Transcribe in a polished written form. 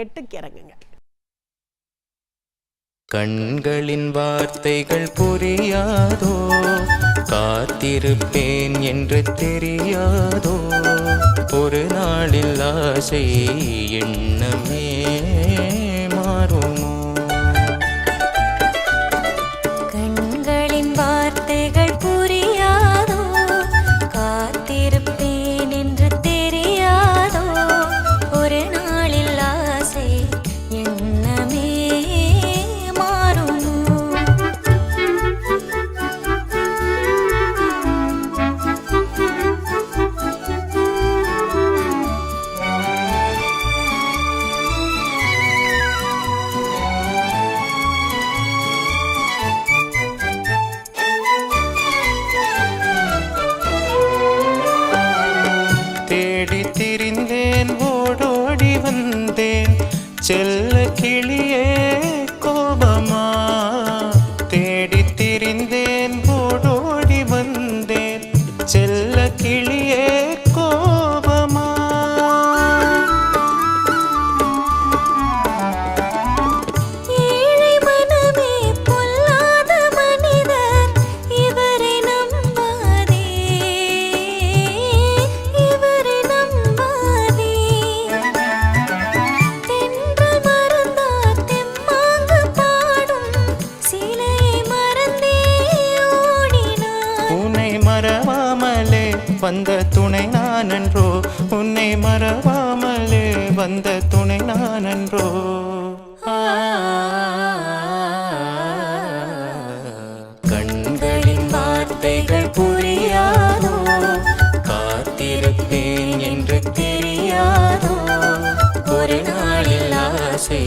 எட்டுக்கிறங்குங்க. கண்களின் வார்த்தைகள் புரியாதோ, காத்திருப்பேன் என்று தெரியாதோ, ஒரு நாளில் ஆசை எண்ணமே மாறுமோ. கண்களின் வார்த்தைகள் புரியாதோ, காத்திருப்பேன் என்று தெரியாதோ, ஒரு நாளில் ஆசை எண்ணமே மாறுமோ. தேடி திரிந்தேன், ஓடோடி வந்தேன், செல்ல கிளியே கோபமா. தேடி திரிந்தேன், ஓடோடி வந்தேன், செல்ல கிளியே கோபமா. ஏழை மனமே பொல்லாத மனிதர், இவரை நம்பாதே, இவரை நம்பாதே. தென்றல் மறந்தார் தெம்மாங்கு பாடும், சிலையை மறந்தே ஓடினார். உன்னை மறவாமலே வந்த துணை நானன்றோ, உன்னை மறவாமலே வந்த துணை நானன்றோ. கண்களின் வார்த்தைகள் புரியாதோ, காத்திருப்பேன் என்று தெரியாதோ, ஒரு நாளில் ஆசை